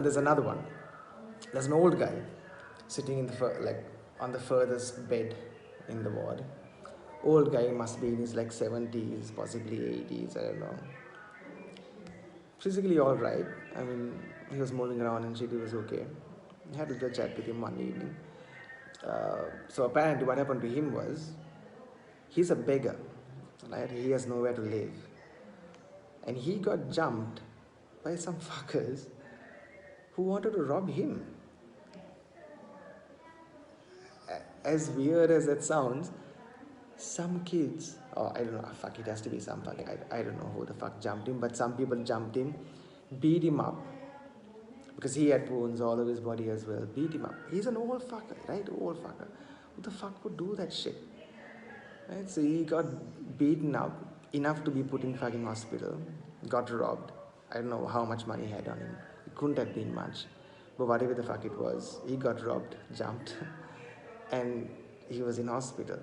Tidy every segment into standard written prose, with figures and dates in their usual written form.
there's another one. There's an old guy sitting in the on the furthest bed in the ward. Old guy must be in his like 70s, possibly 80s, I don't know. Physically all right. I mean, he was moving around and shit, he was okay. I had a little chat with him one evening. So apparently what happened to him was, he's a beggar, right? He has nowhere to live. And he got jumped by some fuckers who wanted to rob him. As weird as that sounds, some kids, oh, I don't know, fuck, it has to be some fuck, I don't know who the fuck jumped him, but some people jumped him, beat him up, because he had wounds all over his body as well, beat him up. He's an old fucker, right? Old fucker. Who the fuck would do that shit? Right? So he got beaten up enough to be put in fucking hospital, got robbed. I don't know how much money he had on him. It couldn't have been much. But whatever the fuck it was, he got robbed, jumped, and he was in hospital.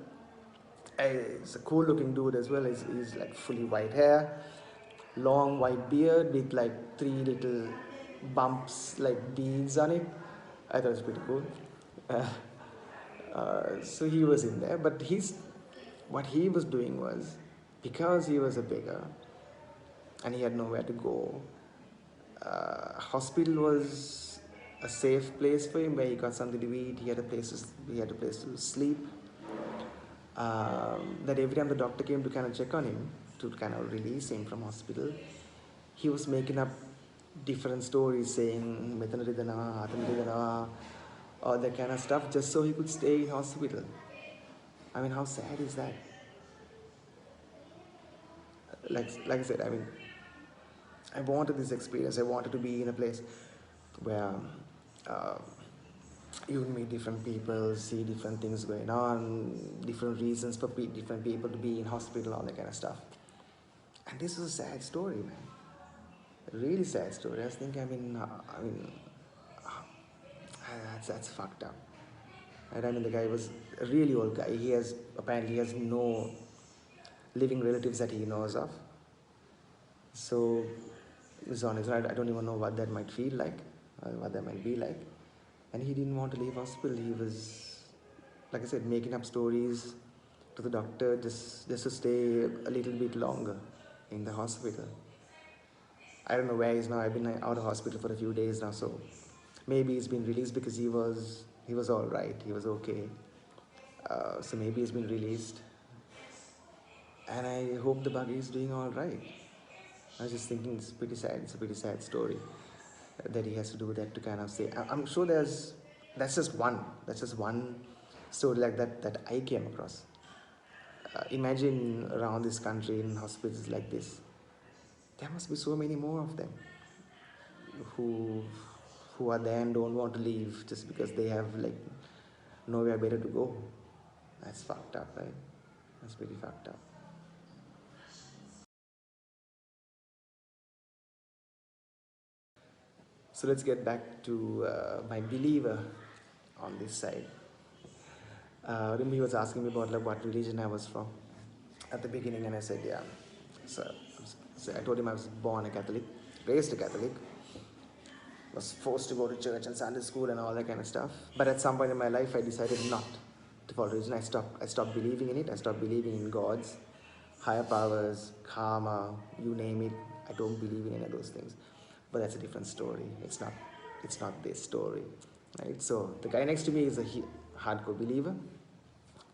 He's a cool looking dude as well. He's like fully white hair, long white beard with like 3 little bumps like beads on it. I thought it was pretty cool. So he was in there, but what he was doing was, because he was a beggar and he had nowhere to go, hospital was a safe place for him where he got something to eat. He had a place to sleep. That every time the doctor came to kind of check on him, to kind of release him from hospital, he was making up different stories saying all that kind of stuff, just so he could stay in hospital. I mean, how sad is that? Like I said, I mean, I wanted this experience. I wanted to be in a place where uh, you would meet different people, see different things going on, different reasons for different people to be in hospital, all that kind of stuff. And this was a sad story, man. A really sad story. I was thinking, that's fucked up. Right? I mean, the guy was a really old guy. Apparently he has no living relatives that he knows of. So, it's honest, I don't even know what that might feel like, what that might be like. And he didn't want to leave hospital. He was, like I said, making up stories to the doctor just to stay a little bit longer in the hospital. I don't know where he is now. I've been out of hospital for a few days now, so maybe he's been released because he was all right. He was okay. So maybe he's been released. And I hope the buggy is doing all right. I was just thinking, it's pretty sad. It's a pretty sad story that he has to do that to kind of say. I'm sure that's just one story like that I came across. Imagine around this country in hospitals like this, there must be so many more of them who are there and don't want to leave just because they have like nowhere better to go. That's fucked up, right? That's pretty fucked up. So let's get back to my believer on this side. Remember he was asking me about like what religion I was from at the beginning, and I said, yeah. So I told him I was born a Catholic, raised a Catholic, was forced to go to church and Sunday school and all that kind of stuff. But at some point in my life, I decided not to follow religion. I stopped believing in it. I stopped believing in gods, higher powers, karma, you name it. I don't believe in any of those things. But that's a different story. It's not this story, right? So the guy next to me is a hardcore believer.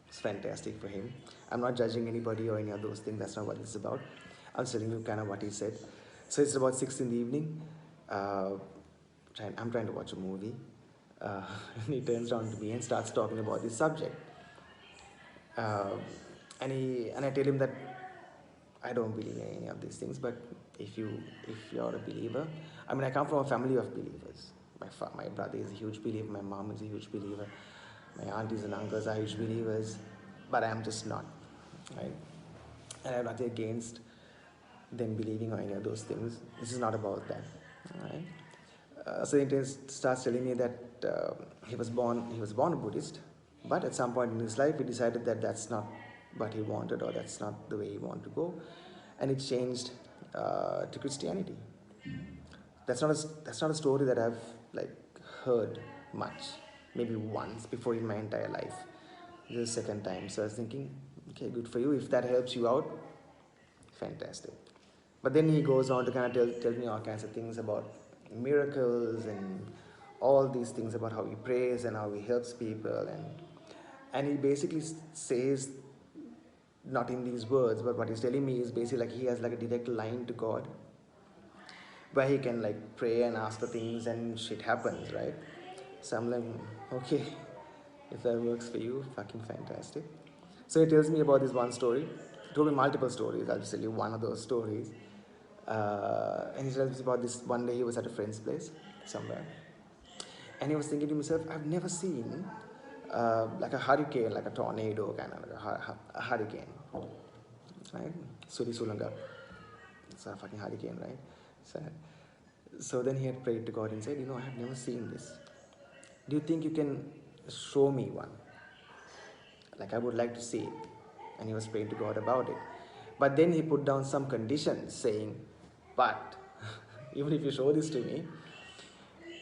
It's fantastic for him. I'm not judging anybody or any of those things. That's not what it's about. I'm telling you kind of what he said. So it's about 6 in the evening. I'm trying to watch a movie. And he turns around to me and starts talking about this subject. And I tell him that I don't believe in any of these things, but if you're a believer, I mean, I come from a family of believers. My brother is a huge believer, my mom is a huge believer, my aunties and uncles are huge believers, but I'm just not, right? And I'm not against them believing or any of those things. This is not about that, right? So he starts telling me that he was born a Buddhist, but at some point in his life he decided that that's not what he wanted, or that's not the way he wanted to go, and it changed to Christianity. That's not a story that I've like heard much, maybe once before in my entire life. This is the second time. So I was thinking, okay, good for you. If that helps you out, fantastic. But then he goes on to kind of tell me all kinds of things about miracles and all these things about how he prays and how he helps people, and he basically says, not in these words, but what he's telling me is basically like he has like a direct line to God, where he can like pray and ask for things and shit happens, right? So I'm like, okay, if that works for you, fucking fantastic. So he tells me about this one story. He told me multiple stories. I'll just tell you one of those stories. And he tells me about this one day he was at a friend's place somewhere. And he was thinking to himself, I've never seen like a hurricane, like a tornado, kind of like a hurricane, right? Suri Sulanga. It's a fucking hurricane, right? So, so then he had prayed to God and said, I have never seen this. Do you think you can show me one? Like, I would like to see it. And he was praying to God about it. But then he put down some conditions saying, but even if you show this to me,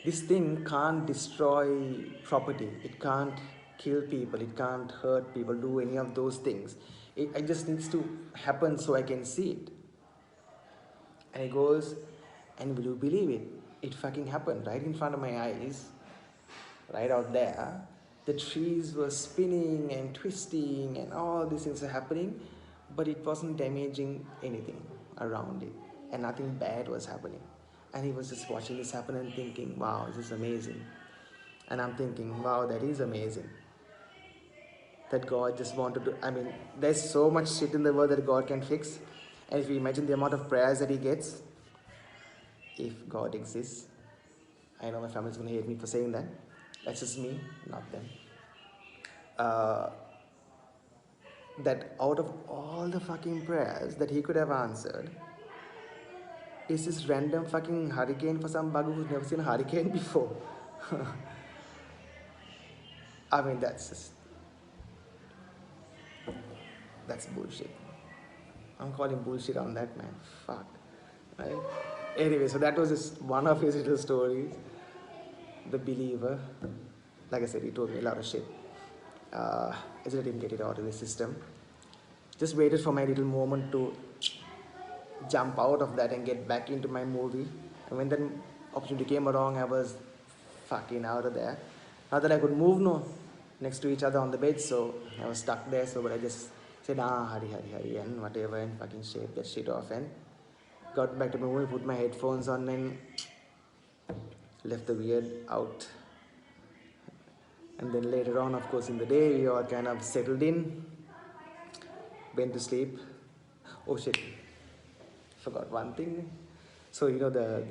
this thing can't destroy property. It can't kill people. It can't hurt people, do any of those things. It just needs to happen so I can see it. And he goes, and will you believe it? It fucking happened right in front of my eyes, right out there. The trees were spinning and twisting and all these things are happening, but it wasn't damaging anything around it, and nothing bad was happening. And he was just watching this happen and thinking, wow, this is amazing. And I'm thinking, wow, that is amazing. That God just wanted to, there's so much shit in the world that God can fix. And if you imagine the amount of prayers that he gets, if God exists, I know my family's gonna hate me for saying that. That's just me, not them. Uh, that out of all the fucking prayers that he could have answered, is this random fucking hurricane for some bugger who's never seen a hurricane before. That's bullshit. I'm calling bullshit on that, man. Fuck. Right? Anyway, so that was just one of his little stories. The believer. Like I said, he told me a lot of shit. I just didn't get it out of the system. Just waited for my little moment to jump out of that and get back into my movie. And when that opportunity came along, I was fucking out of there. Not that I could move, no, next to each other on the bed, so I was stuck there. So, but I just said, hari, and whatever, and fucking shaved that shit off and got back to my movie, put my headphones on, and left the weird out. And then later on, of course, in the day, we all kind of settled in, went to sleep. Oh shit, forgot one thing. So the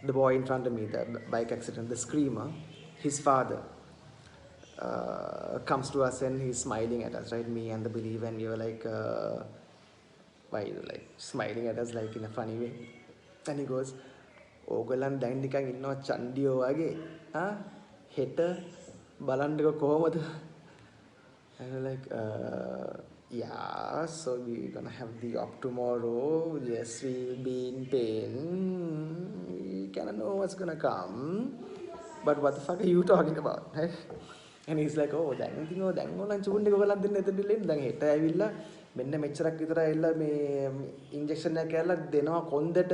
the boy in front of me, the bike accident, the screamer, his father comes to us and he's smiling at us, right? Me and the believer, and we were like, why are you like smiling at us like in a funny way? And he goes, ඕගොල්ලන් දැන් නිකන් ඉන්නවා චණ්ඩියෝ වගේ හෙට බලන්නකො කොහමද? And we're like, yeah, so we're gonna have the op tomorrow. Yes, we'll be in pain. We kind of know what's gonna come. But what the fuck are you talking about? Right? And he's like, oh, දැන් ඕගොල්ලන් චූන් එක ඔයගොල්ලන් දෙන්න එතන දෙන්න දැන් හෙට ඇවිල්ලා මෙන්න මෙච්චරක් විතර ඇවිල්ලා මේ ඉන්ජෙක්ෂන් එකක් කරලා දෙනවා කොන්දට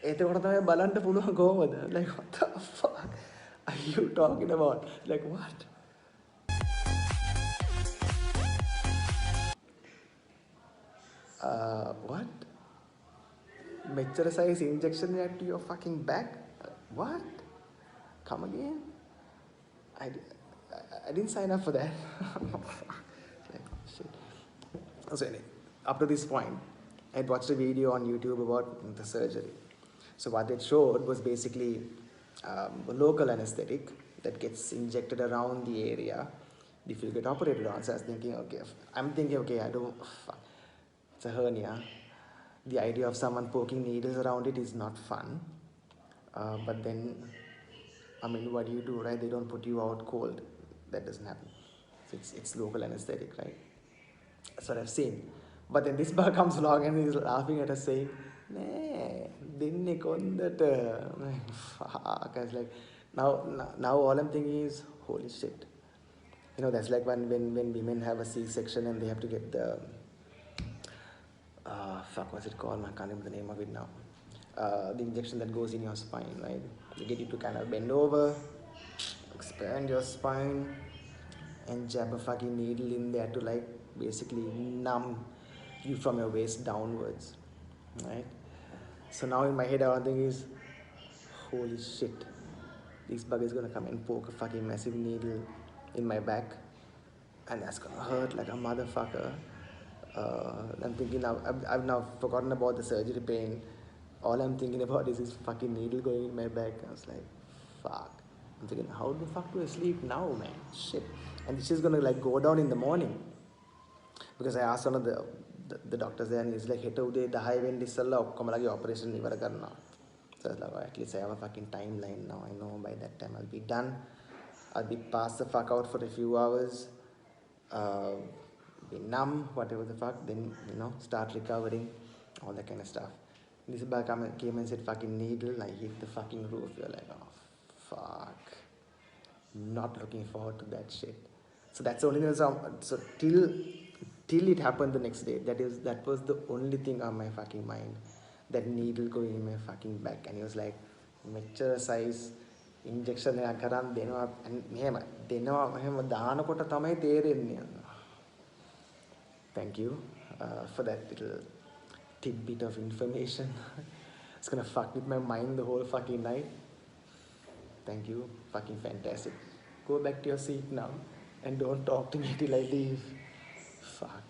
එතකොට තමයි බලන්න පුළුවන් කොහමද? Like, what the fuck are you talking about? Like, what? What? Meccera size injection to your fucking back? What? Come again? I didn't sign up for that. Like, shit. So anyway, up to this point, I watched a video on YouTube about the surgery. So what it showed was basically a local anesthetic that gets injected around the area if you get operated on. So I was thinking, okay, I don't, fuck. It's a hernia. The idea of someone poking needles around it is not fun. But then, what do you do, right? They don't put you out cold. That doesn't happen. So it's local anesthetic, right? That's what I've seen. But then this bug comes along and he's laughing at us saying, Nee, didn't කොන්දට fuck. I was like, now all I'm thinking is, holy shit. You know, that's like when women have a C-section and they have to get the, fuck, what's it called? I can't remember the name of it now. The injection that goes in your spine, right? They get you to kind of bend over, expand your spine, and jab a fucking needle in there to like basically numb you from your waist downwards, right? So now in my head, our thing is, holy shit, this bug is gonna come and poke a fucking massive needle in my back, and that's gonna hurt like a motherfucker. I'm thinking now, I've now forgotten about the surgery pain. All I'm thinking about is this fucking needle going in my back. I was like, fuck. I'm thinking, how the fuck do I sleep now, man? Shit. And this is gonna like go down in the morning. Because I asked one of the doctors there and he's like, හෙට උදේ 10 වෙනි ඉස්සෙල්ලා ඔක්කොමලගේ operation ඉවර කරනවා. So I was like, oh, at least I have a fucking timeline now. I know by that time I'll be done. I'll be passed the fuck out for a few hours. Uh, be numb, whatever the fuck. Then, you know, start recovering. All that kind of stuff. This guy came and said fucking needle. I hit the fucking roof. You're like, oh, fuck. Not looking forward to that shit. So that's the only thing. So till it happened the next day, that was the only thing on my fucking mind. That needle going in my fucking back, and he was like, mature size injection එකක් කරන් දෙනවා මෙහෙම දෙනවා මෙහෙම දානකොට තමයි තේරෙන්නේ. Thank you for that little tidbit of information. It's gonna fuck with my mind the whole fucking night. Thank you, fucking fantastic. Go back to your seat now and don't talk to me till I leave. Fuck.